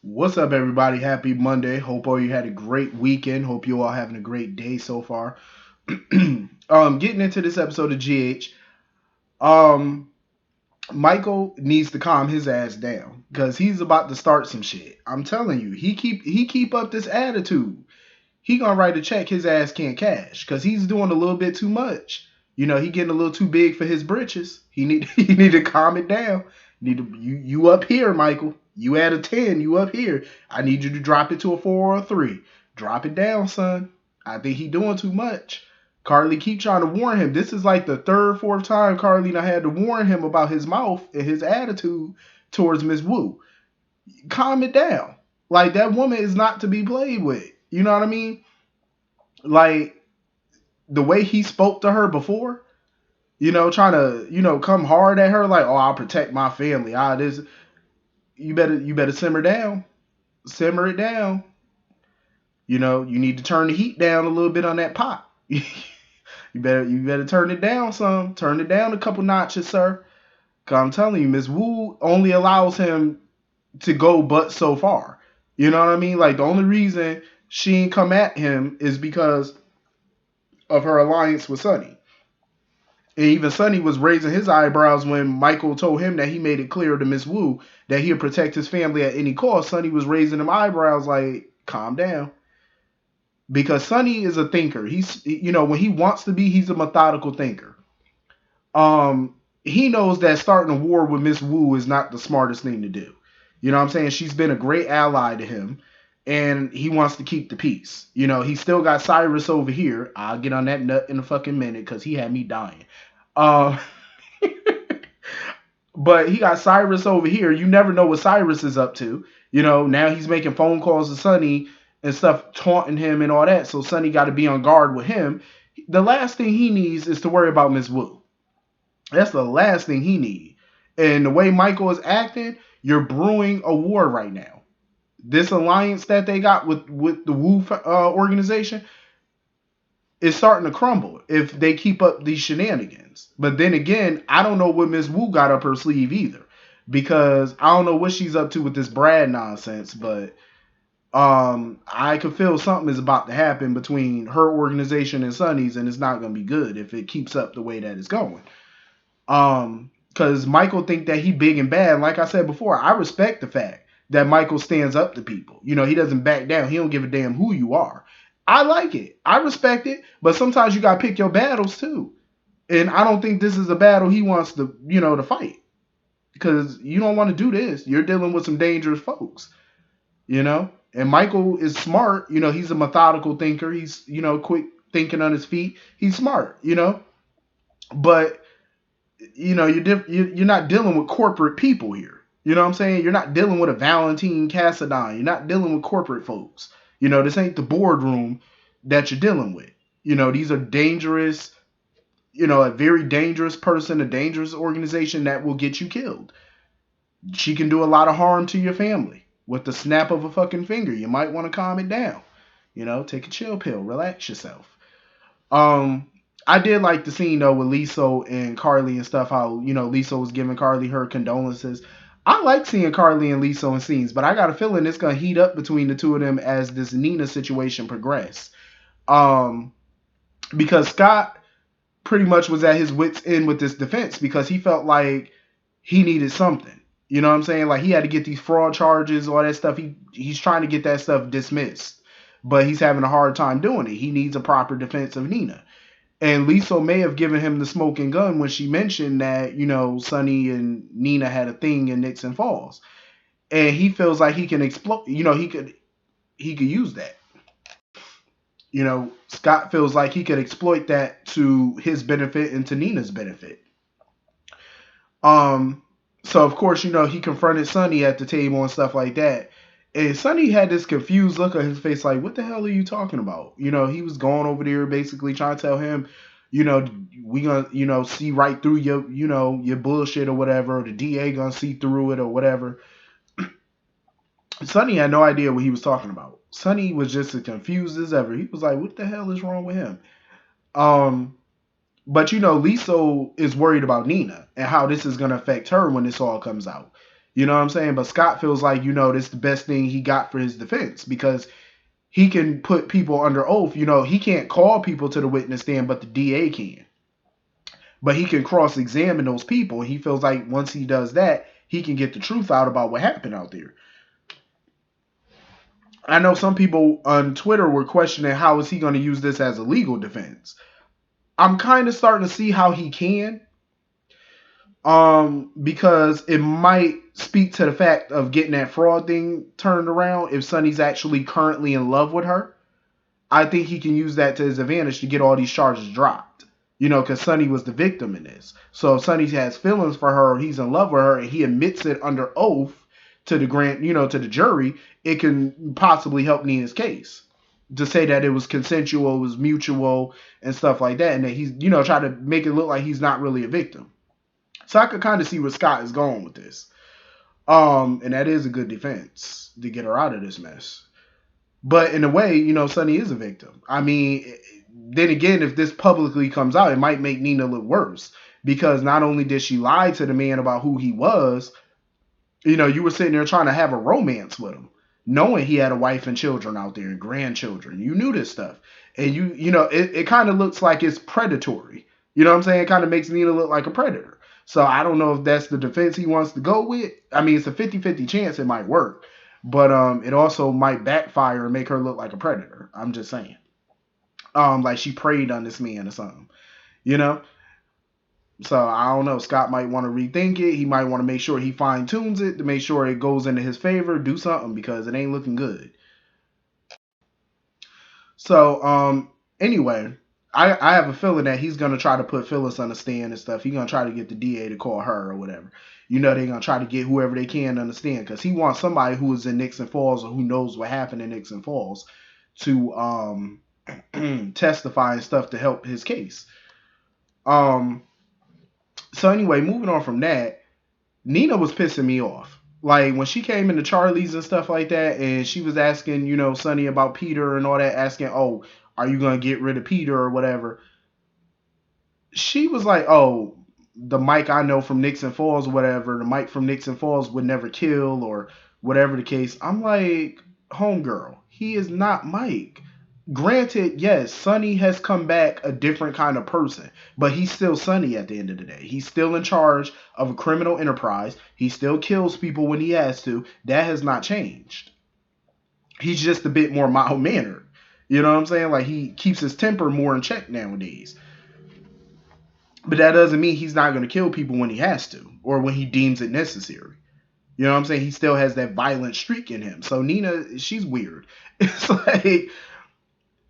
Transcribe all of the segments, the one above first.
What's up, everybody? Happy Monday. Hope all you had a great weekend. Hope you all having a great day so far. Getting into this episode of GH. Um, Michael needs to calm his ass down because he's about to start some shit. I'm telling you, he keep up this attitude. He gonna write a check his ass can't cash because he's doing a little bit too much. He getting a little too big for his britches. He need to calm it down. You up here, Michael. You at a 10, you up here. I need you to drop it to a 4 or a 3. Drop it down, son. I think he doing too much. Carly keep trying to warn him. This is like the third, fourth time Carly and I had to warn him about his mouth and his attitude towards Miss Wu. Calm it down. Like, that woman is not to be played with. You know what I mean? Like, the way he spoke to her before, trying to, come hard at her, like, oh, I'll protect my family. This you better simmer down. Simmer it down. You need to turn the heat down a little bit on that pot. You better turn it down some. Turn it down a couple notches, sir. Cause I'm telling you, Miss Wu only allows him to go but so far. You know what I mean? Like, the only reason she ain't come at him is because of her alliance with Sonny. And even Sonny was raising his eyebrows when Michael told him that he made it clear to Miss Wu that he'd protect his family at any cost. Sonny was raising them eyebrows like, calm down. Because Sonny is a thinker. When he wants to be, he's a methodical thinker. He knows that starting a war with Miss Wu is not the smartest thing to do. You know what I'm saying? She's been a great ally to him, and he wants to keep the peace. He still got Cyrus over here. I'll get on that nut in a fucking minute because he had me dying. Uh, but he got Cyrus over here. You never know what Cyrus is up to. Now he's making phone calls to Sonny and stuff, taunting him and all that. So Sonny got to be on guard with him. The last thing he needs is to worry about Miss Wu. That's the last thing he needs. And the way Michael is acting, you're brewing a war right now. This alliance that they got with the Wu organization is starting to crumble if they keep up these shenanigans. But then again, I don't know what Miss Wu got up her sleeve either, because I don't know what she's up to with this Brad nonsense. But I could feel something is about to happen between her organization and Sonny's, and it's not going to be good if it keeps up the way that it's going. Because Michael think that he big and bad. Like I said before, I respect the fact that Michael stands up to people. He doesn't back down. He don't give a damn who you are. I like it. I respect it. But sometimes you got to pick your battles too. And I don't think this is a battle he wants to fight. Because you don't want to do this. You're dealing with some dangerous folks. And Michael is smart. He's a methodical thinker. He's, quick thinking on his feet. He's smart, But, you're not dealing with corporate people here. You know what I'm saying? You're not dealing with a Valentine Cassadine. You're not dealing with corporate folks. This ain't the boardroom that you're dealing with. These are dangerous, a very dangerous person, a dangerous organization that will get you killed. She can do a lot of harm to your family with the snap of a fucking finger. You might want to calm it down. Take a chill pill, relax yourself. I did like the scene though with Lisa and Carly and stuff. How Lisa was giving Carly her condolences. I like seeing Carly and Lisa in scenes, but I got a feeling it's gonna heat up between the two of them as this Nina situation progresses. Because Scott pretty much was at his wit's end with this defense because he felt like he needed something. You know what I'm saying? Like, he had to get these fraud charges, all that stuff. He's trying to get that stuff dismissed, but he's having a hard time doing it. He needs a proper defense of Nina. And Lisa may have given him the smoking gun when she mentioned that, Sonny and Nina had a thing in Nixon Falls. And he feels like he can explode, he could use that. Scott feels like he could exploit that to his benefit and to Nina's benefit. So of course, he confronted Sonny at the table and stuff like that. And Sonny had this confused look on his face, like, what the hell are you talking about? He was going over there basically trying to tell him, we gonna, see right through your bullshit or whatever, or the DA gonna see through it or whatever. Sonny had no idea what he was talking about. Sonny was just as confused as ever. He was like, what the hell is wrong with him? But Lisa is worried about Nina and how this is gonna affect her when this all comes out. You know what I'm saying? But Scott feels like, this is the best thing he got for his defense because he can put people under oath. He can't call people to the witness stand, but the DA can. But he can cross-examine those people. And he feels like once he does that, he can get the truth out about what happened out there. I know some people on Twitter were questioning how is he going to use this as a legal defense. I'm kind of starting to see how he can. Because it might speak to the fact of getting that fraud thing turned around. If Sonny's actually currently in love with her, I think he can use that to his advantage to get all these charges dropped. Because Sonny was the victim in this. So if Sonny has feelings for her, he's in love with her, and he admits it under oath to the to the jury, it can possibly help Nina's case. To say that it was consensual, it was mutual, and stuff like that, and that he's, try to make it look like he's not really a victim. So I could kind of see where Scott is going with this. And that is a good defense to get her out of this mess. But in a way, Sonny is a victim. I mean, then again, if this publicly comes out, it might make Nina look worse. Because not only did she lie to the man about who he was, you were sitting there trying to have a romance with him, knowing he had a wife and children out there and grandchildren. You knew this stuff. And it kind of looks like it's predatory. You know what I'm saying? It kind of makes Nina look like a predator. So I don't know if that's the defense he wants to go with. I mean, it's a 50-50 chance it might work. But it also might backfire and make her look like a predator. I'm just saying. Like she preyed on this man or something. So I don't know. Scott might want to rethink it. He might want to make sure he fine-tunes it to make sure it goes into his favor. Do something because it ain't looking good. So, anyway, I have a feeling that he's going to try to put Phyllis on the stand and stuff. He's going to try to get the DA to call her or whatever. They're going to try to get whoever they can to understand because he wants somebody who is in Nixon Falls or who knows what happened in Nixon Falls to testify and stuff to help his case. So anyway, moving on from that, Nina was pissing me off. Like when she came into Charlie's and stuff like that, and she was asking, Sonny about Peter and all that, asking, oh, are you going to get rid of Peter or whatever? She was like, oh, the Mike I know from Nixon Falls or whatever, the Mike from Nixon Falls would never kill or whatever the case. I'm like, homegirl, he is not Mike. Granted, yes, Sonny has come back a different kind of person, but he's still Sonny at the end of the day. He's still in charge of a criminal enterprise. He still kills people when he has to. That has not changed. He's just a bit more mild-mannered. You know what I'm saying? Like, he keeps his temper more in check nowadays. But that doesn't mean he's not going to kill people when he has to or when he deems it necessary. You know what I'm saying? He still has that violent streak in him. So Nina, she's weird. It's like,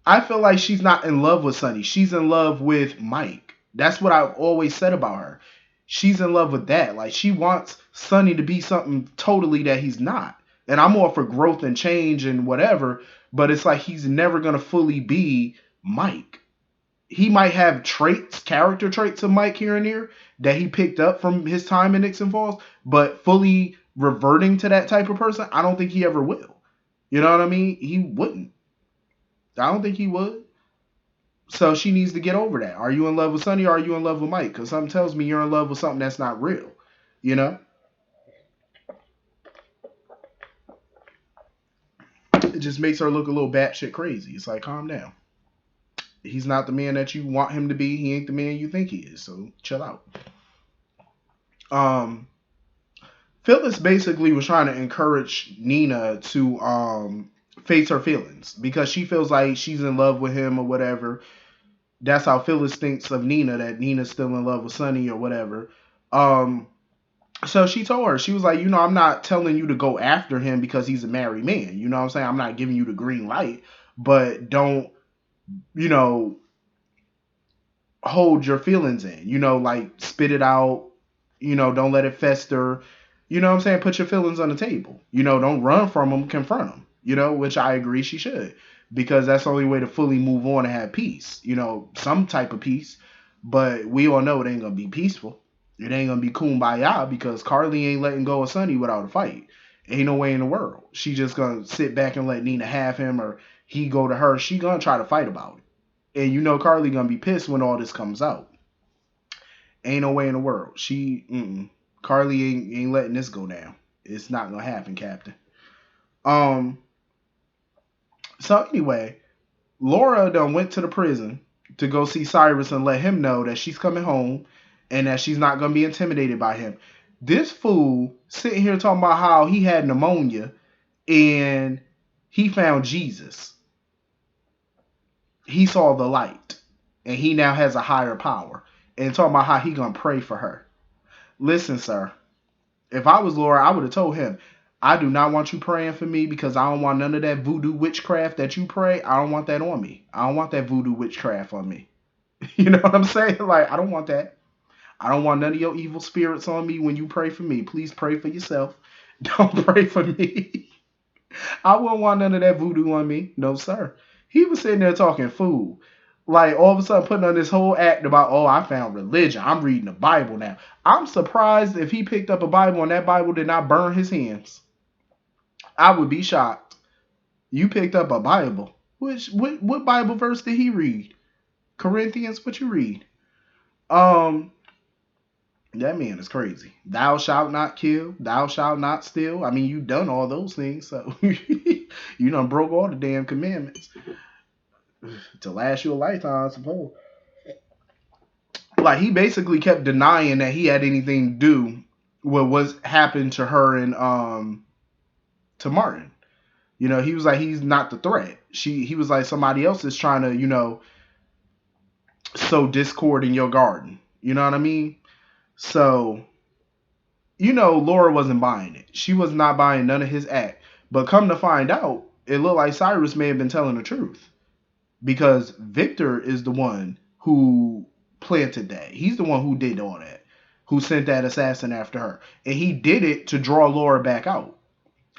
I feel like she's not in love with Sonny. She's in love with Mike. That's what I've always said about her. She's in love with that. Like, she wants Sonny to be something totally that he's not. And I'm all for growth and change and whatever, but it's like he's never going to fully be Mike. He might have traits, character traits of Mike here and there that he picked up from his time in Nixon Falls, but fully reverting to that type of person, I don't think he ever will. You know what I mean? He wouldn't. I don't think he would. So she needs to get over that. Are you in love with Sonny or are you in love with Mike? Because something tells me you're in love with something that's not real. You know? It just makes her look a little batshit crazy. It's like, calm down. He's not the man that you want him to be. He ain't the man you think he is. So chill out. Phyllis basically was trying to encourage Nina to face her feelings because she feels like she's in love with him or whatever. That's how Phyllis thinks of Nina, that Nina's still in love with Sonny or whatever. So she told her, she was like, I'm not telling you to go after him because he's a married man. You know what I'm saying? I'm not giving you the green light, but don't, hold your feelings in, like spit it out, don't let it fester. You know what I'm saying? Put your feelings on the table. Don't run from them, confront them, which I agree she should. Because that's the only way to fully move on and have peace. Some type of peace. But we all know it ain't going to be peaceful. It ain't going to be kumbaya because Carly ain't letting go of Sonny without a fight. Ain't no way in the world. She just going to sit back and let Nina have him or he go to her. She going to try to fight about it. And Carly going to be pissed when all this comes out. Ain't no way in the world. Carly ain't letting this go down. It's not gonna happen, Captain. Um. So anyway, Laura done went to the prison to go see Cyrus and let him know that she's coming home and that she's not gonna be intimidated by him. This fool sitting here talking about how he had pneumonia and he found Jesus. He saw the light and he now has a higher power. And talking about how he gonna pray for her. Listen, sir, if I was Laura, I would have told him, I do not want you praying for me because I don't want none of that voodoo witchcraft that you pray. I don't want that on me. I don't want that voodoo witchcraft on me. You know what I'm saying? Like, I don't want that. I don't want none of your evil spirits on me when you pray for me. Please pray for yourself. Don't pray for me. I wouldn't want none of that voodoo on me. No, sir. He was sitting there talking fool. Like, all of a sudden putting on this whole act about, oh, I found religion. I'm reading the Bible now. I'm surprised if he picked up a Bible and that Bible did not burn his hands. I would be shocked. You picked up a Bible. What Bible verse did he read? Corinthians, what you read? That man is crazy. Thou shalt not kill. Thou shalt not steal. I mean, you done all those things, so you done broke all the damn commandments to last you a lifetime, I suppose. Like, he basically kept denying that he had anything to do with what happened to her and to Martin. You know, he was like, he's not the threat. He was like, somebody else is trying to, you know, sow discord in your garden. You know what I mean? So, you know, Laura wasn't buying it. She was not buying none of his act. But come to find out, it looked like Cyrus may have been telling the truth. Because Victor is the one who planted that. He's the one who did all that. Who sent that assassin after her. And he did it to draw Laura back out.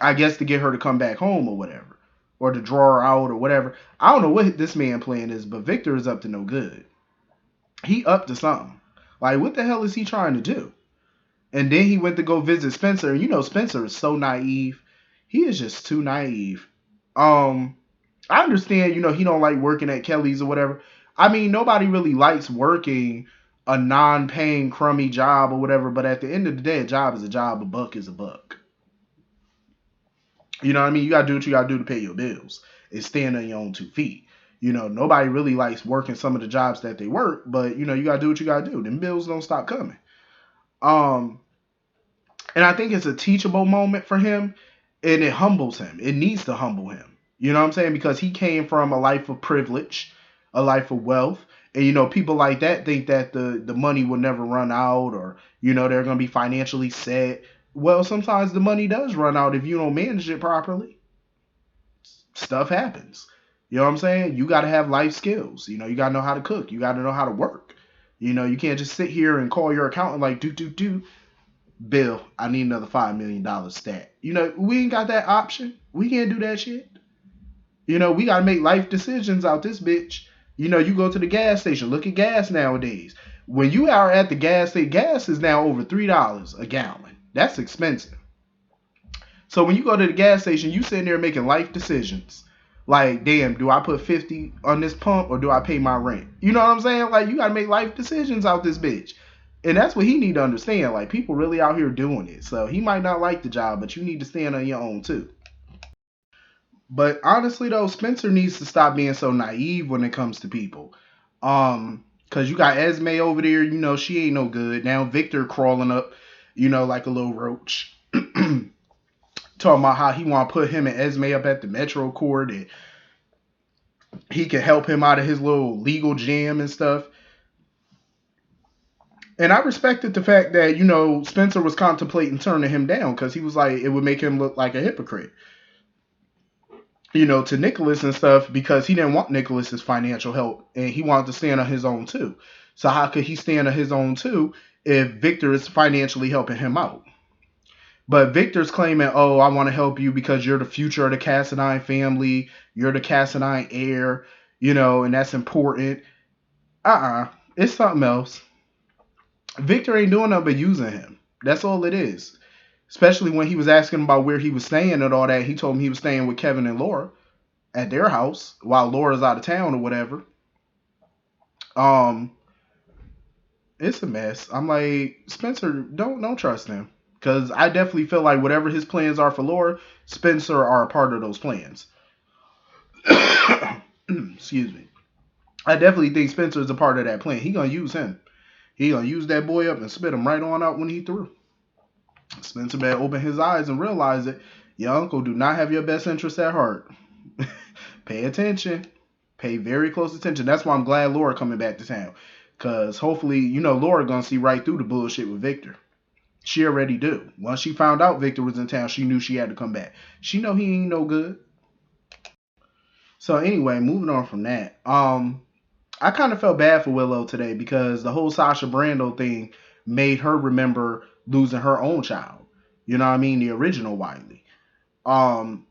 I guess to get her to come back home or whatever. Or to draw her out or whatever. I don't know what this man plan is, but Victor is up to no good. He up to something. Like, what the hell is he trying to do? And then he went to go visit Spencer. And you know Spencer is so naive. He is just too naive. I understand, you know, he don't like working at Kelly's or whatever. I mean, nobody really likes working a non-paying crummy job or whatever. But at the end of the day, a job is a job. A buck is a buck. You know what I mean? You got to do what you got to do to pay your bills. And stand on your own 2 feet. You know, nobody really likes working some of the jobs that they work. But, you know, you got to do what you got to do. Them bills don't stop coming. And I think it's a teachable moment for him, and it humbles him. It needs to humble him. You know what I'm saying? Because he came from a life of privilege, a life of wealth. And, you know, people like that think that the money will never run out or, you know, they're going to be financially set. Well, sometimes the money does run out if you don't manage it properly. Stuff happens. You know what I'm saying? You got to have life skills. You know, you got to know how to cook. You got to know how to work. You know, you can't just sit here and call your accountant like, do. Bill, I need another $5 million stat. You know, we ain't got that option. We can't do that shit. You know, we got to make life decisions out this bitch. You know, you go to the gas station. Look at gas nowadays. When you are at the gas station, gas is now over $3 a gallon. That's expensive. So when you go to the gas station, you sitting there making life decisions. Like, damn, do I put 50 on this pump or do I pay my rent? You know what I'm saying? Like, you got to make life decisions out this bitch. And that's what he need to understand. Like, people really out here doing it. So he might not like the job, but you need to stand on your own too. But honestly though, Spencer needs to stop being so naive when it comes to people. Cause you got Esme over there, you know, she ain't no good. Now Victor crawling up, you know, like a little roach. Talking about how he want to put him and Esme up at the Metro Court and he can help him out of his little legal jam and stuff. And I respected the fact that, you know, Spencer was contemplating turning him down because he was like, it would make him look like a hypocrite, you know, to Nicholas and stuff because he didn't want Nicholas's financial help and he wanted to stand on his own too. So how could he stand on his own too if Victor is financially helping him out? But Victor's claiming, oh, I want to help you because you're the future of the Cassadine family. You're the Cassadine heir, you know, and that's important. It's something else. Victor ain't doing nothing but using him. That's all it is. Especially when he was asking about where he was staying and all that. He told him he was staying with Kevin and Laura at their house while Laura's out of town or whatever. It's a mess. I'm like, Spencer, don't trust him. Because I definitely feel like whatever his plans are for Laura, Spencer are a part of those plans. Excuse me. I definitely think Spencer is a part of that plan. He gonna use him. He gonna use that boy up and spit him right on out when he through. Spencer better open his eyes and realize it. Your uncle do not have your best interest at heart. Pay attention. Pay very close attention. That's why I'm glad Laura coming back to town. Cause hopefully, Laura gonna see right through the bullshit with Victor. She already do. Once she found out Victor was in town, she knew she had to come back. She know he ain't no good. So anyway, moving on from that. I kind of felt bad for Willow today because the whole Sasha Brando thing made her remember losing her own child. You know what I mean? The original Wiley. And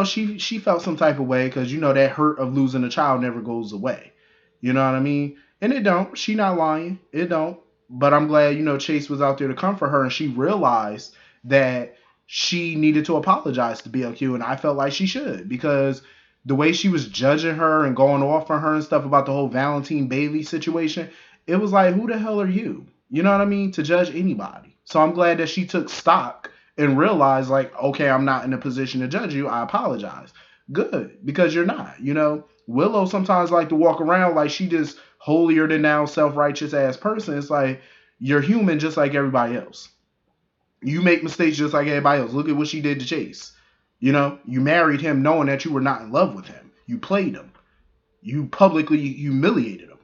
she felt some type of way because that hurt of losing a child never goes away. You know what I mean? And it don't. She not lying. It don't. But I'm glad Chase was out there to comfort her, and she realized that she needed to apologize to BLQ, and I felt like she should because the way she was judging her and going off on her and stuff about the whole Valentine Bailey situation, it was like, who the hell are you? You know what I mean? To judge anybody. So I'm glad that she took stock and realized, like, okay, I'm not in a position to judge you. I apologize. Good, because you're not. Willow sometimes like to walk around like she just holier than thou, self-righteous ass person. It's like, you're human just like everybody else. You make mistakes just like everybody else. Look at what she did to Chase. You married him knowing that you were not in love with him. You played him. You publicly humiliated him.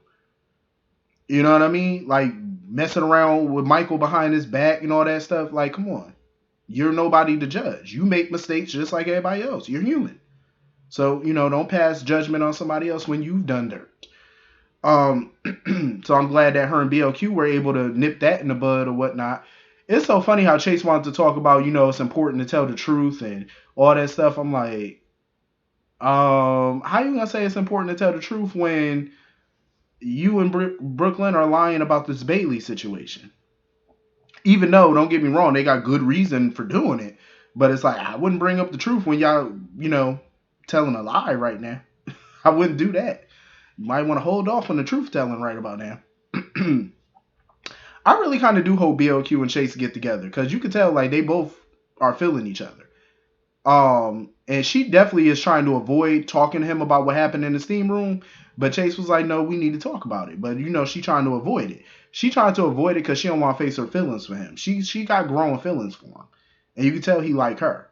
You know what I mean? Like messing around with Michael behind his back and all that stuff. Like, come on. You're nobody to judge. You make mistakes just like everybody else. You're human. So, don't pass judgment on somebody else when you've done dirt. So I'm glad that her and BLQ were able to nip that in the bud or whatnot. It's so funny how Chase wanted to talk about, it's important to tell the truth and all that stuff. I'm like, how you gonna say it's important to tell the truth when you and Brooklyn are lying about this Bailey situation? Even though, don't get me wrong, they got good reason for doing it, but it's like I wouldn't bring up the truth when y'all, telling a lie right now. I wouldn't do that. You might want to hold off on the truth telling right about now. I really kind of do hope BLQ and Chase get together because you can tell like they both are feeling each other. And she definitely is trying to avoid talking to him about what happened in the steam room. But Chase was like, no, we need to talk about it. But she trying to avoid it. She tried to avoid it because she don't want to face her feelings for him. She got growing feelings for him. And you can tell he like her.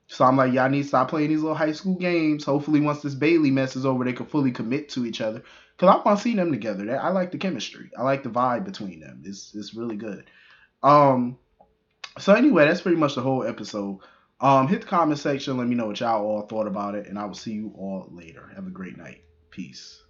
So I'm like, y'all need to stop playing these little high school games. Hopefully once this Bailey mess is over, they can fully commit to each other. Because I want to see them together. I like the chemistry. I like the vibe between them. It's really good. So anyway, that's pretty much the whole episode. Hit the comment section. Let me know what y'all all thought about it. And I will see you all later. Have a great night. Peace.